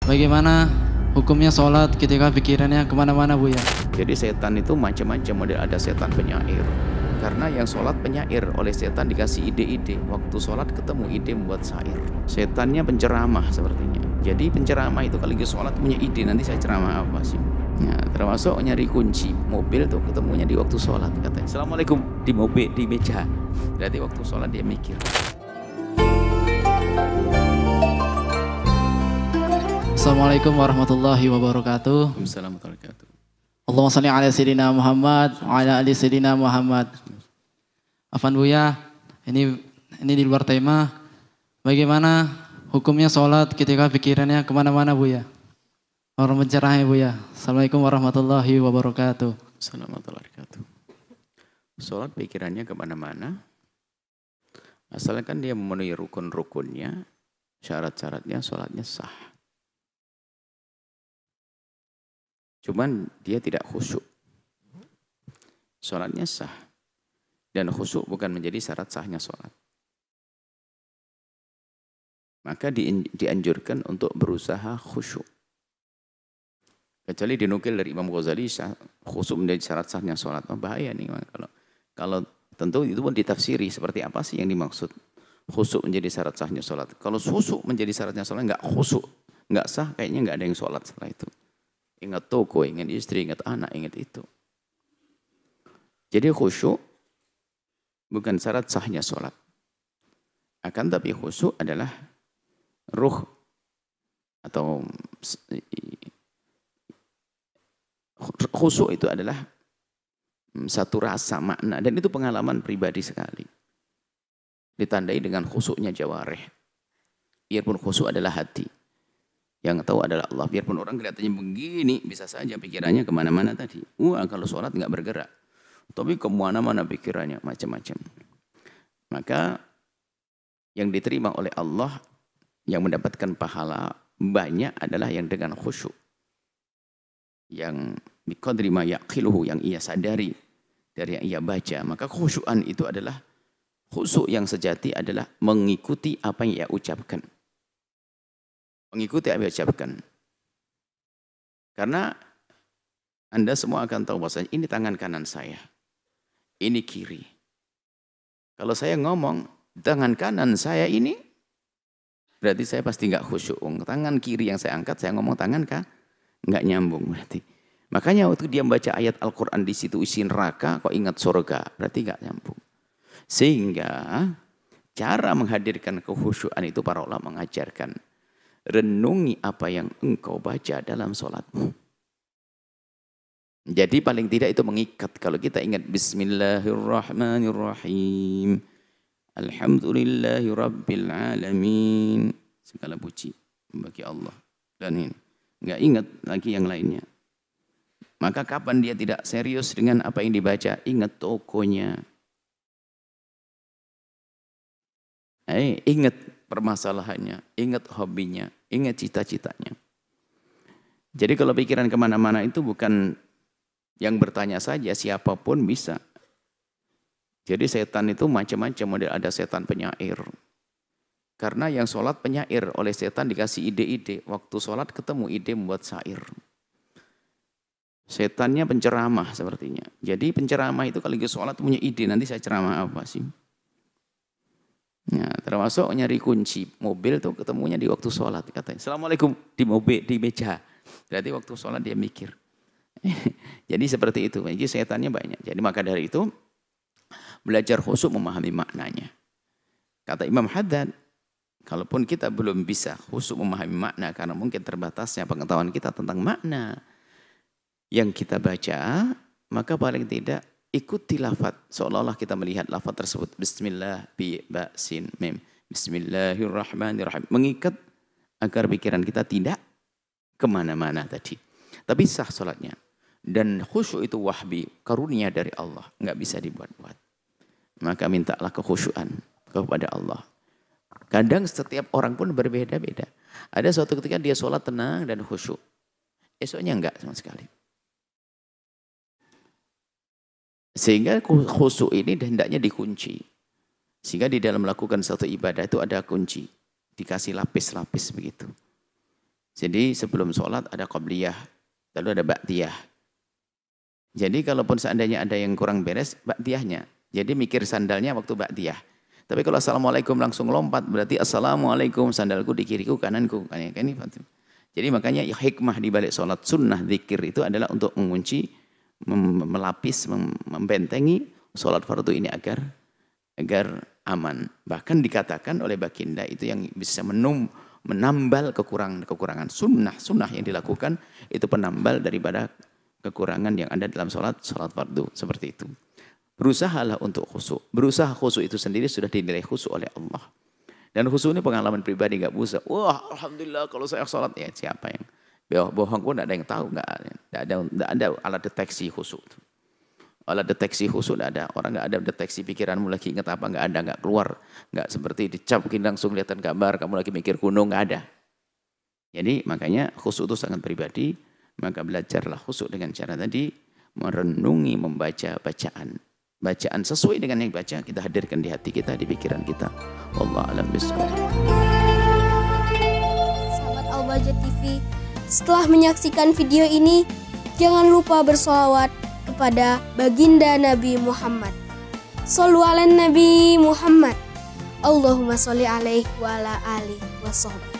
Bagaimana hukumnya sholat ketika pikirannya kemana-mana, Bu ya? Jadi setan itu macam-macam model, ada setan penyair. Karena yang sholat penyair, oleh setan dikasih ide-ide. Waktu sholat ketemu ide membuat syair. Setannya penceramah sepertinya. Jadi penceramah itu kalau lagi sholat punya ide, nanti saya ceramah apa sih? Nah, termasuk nyari kunci mobil tuh ketemunya di waktu sholat katanya. Assalamualaikum di mobil, di meja. Berarti waktu sholat dia mikir. Assalamualaikum warahmatullahi wabarakatuh. Waalaikumsalam warahmatullahi wabarakatuh. Allahumma shalli ala sayyidina Muhammad wa ala ali sayyidina Muhammad. Afan Buya, ini di luar tema. Bagaimana hukumnya sholat ketika pikirannya kemana-mana, Buya? Orang mencerahnya, Buya. Assalamualaikum warahmatullahi wabarakatuh. Assalamualaikum warahmatullahi wabarakatuh. Sholat pikirannya kemana-mana, asalkan dia memenuhi rukun-rukunnya, syarat-syaratnya, sholatnya sah. Cuman dia tidak khusyuk. Sholatnya sah. Dan khusyuk bukan menjadi syarat sahnya sholat. Maka dianjurkan untuk berusaha khusyuk. Kecuali dinukil dari Imam Ghazali, khusyuk menjadi syarat sahnya sholat. Oh, bahaya nih. Kalau tentu itu pun ditafsiri seperti apa sih yang dimaksud. Khusyuk menjadi syarat sahnya sholat. Kalau khusyuk menjadi syaratnya sholat, enggak khusyuk, enggak sah, kayaknya enggak ada yang sholat setelah itu. Ingat toko, ingat istri, ingat anak, ingat itu. Jadi khusyuk bukan syarat sahnya sholat. Akan tapi khusyuk adalah ruh atau khusyuk itu adalah satu rasa makna. Dan itu pengalaman pribadi sekali. Ditandai dengan khusyuknya jawareh. Biarpun khusyuk adalah hati. Yang tahu adalah Allah. Biarpun orang kelihatannya begini, bisa saja pikirannya kemana-mana tadi. Wah, kalau sholat nggak bergerak. Tapi kemana-mana pikirannya, macam-macam. Maka yang diterima oleh Allah, yang mendapatkan pahala banyak adalah yang dengan khusyuk. Yang biqadri ma yaqiluhu, yang ia sadari dari yang ia baca. Maka khusyukan itu adalah, khusyuk yang sejati adalah mengikuti apa yang ia ucapkan. Mengikuti apa yang diucapkan. Karena Anda semua akan tahu bahwasanya ini tangan kanan saya. Ini kiri. Kalau saya ngomong tangan kanan saya ini, berarti saya pasti nggak khusyuk. Tangan kiri yang saya angkat, saya ngomong tangan kah? Nggak nyambung berarti. Makanya waktu dia membaca ayat Al-Quran di situ isi neraka, kok ingat surga, berarti nggak nyambung. Sehingga cara menghadirkan kekhusyukan itu para ulama mengajarkan. Renungi apa yang engkau baca dalam sholatmu. Jadi paling tidak itu mengikat. Kalau kita ingat Bismillahirrahmanirrahim. Alhamdulillahi Rabbil Alamin. Segala puji bagi Allah. Dan ini. Nggak ingat lagi yang lainnya. Maka kapan dia tidak serius dengan apa yang dibaca? Ingat tokonya. Ingat permasalahannya, ingat hobinya, ingat cita-citanya. Jadi kalau pikiran kemana-mana itu bukan yang bertanya saja, siapapun bisa. Jadi setan itu macam-macam model, ada setan penyair. Karena yang sholat penyair, oleh setan dikasih ide-ide. Waktu sholat ketemu ide membuat syair. Setannya penceramah sepertinya. Jadi penceramah itu kalau lagi sholat punya ide, nanti saya ceramah apa sih? Nah, termasuk nyari kunci mobil tuh ketemunya di waktu sholat katanya. Assalamualaikum di mobil, di meja. Berarti waktu sholat dia mikir. Jadi seperti itu. Jadi setannya banyak. Jadi maka dari itu belajar khusyuk memahami maknanya. Kata Imam Haddad, kalaupun kita belum bisa khusyuk memahami makna karena mungkin terbatasnya pengetahuan kita tentang makna yang kita baca, maka paling tidak ikuti lafaz, seolah-olah kita melihat lafaz tersebut. Bismillah, bi, ba, sin, mim. Bismillahirrahmanirrahim. Mengikat agar pikiran kita tidak kemana-mana tadi. Tapi sah sholatnya. Dan khusyuk itu wahbi, karunia dari Allah. Nggak bisa dibuat-buat. Maka mintalah kekhusyuan kepada Allah. Kadang setiap orang pun berbeda-beda. Ada suatu ketika dia sholat tenang dan khusyuk. Esoknya enggak sama sekali. Sehingga khusyuk ini hendaknya dikunci. Sehingga di dalam melakukan satu ibadah itu ada kunci. Dikasih lapis-lapis begitu. Jadi sebelum sholat ada qabliyah, lalu ada ba'diyah. Jadi kalaupun seandainya ada yang kurang beres, ba'diyahnya. Jadi mikir sandalnya waktu ba'diyah. Tapi kalau assalamualaikum langsung lompat, berarti assalamualaikum sandalku di kiriku kananku. Jadi makanya hikmah di balik sholat sunnah zikir itu adalah untuk mengunci, melapis, membentengi sholat fardu ini agar aman. Bahkan dikatakan oleh baginda itu yang bisa menambal kekurangan sunnah yang dilakukan itu penambal daripada kekurangan yang ada dalam sholat fardu seperti itu. Berusahalah untuk khusyuk. Berusaha khusyuk itu sendiri sudah dinilai khusyuk oleh Allah. Dan khusyuk ini pengalaman pribadi, nggak bisa. Wah, alhamdulillah kalau saya sholat ya siapa yang bohong pun nggak ada yang tahu, nggak ada alat deteksi khusyuk. Alat deteksi khusyuk nggak ada. Orang nggak ada deteksi pikiranmu lagi ingat apa, nggak ada, nggak keluar, nggak seperti dicap mungkin langsung kelihatan gambar kamu lagi mikir gunung, nggak ada. Jadi makanya khusyuk itu sangat pribadi. Maka belajarlah khusyuk dengan cara tadi merenungi, membaca bacaan sesuai dengan yang baca kita hadirkan di hati kita, di pikiran kita. Wallahu a'lam bishawab. Sahabat Al-Bahjah TV, setelah menyaksikan video ini, jangan lupa bersolawat kepada baginda Nabi Muhammad. Shollu ala Nabi Muhammad. Allahumma sholli alaihi wa ala alihi wa sahbihi.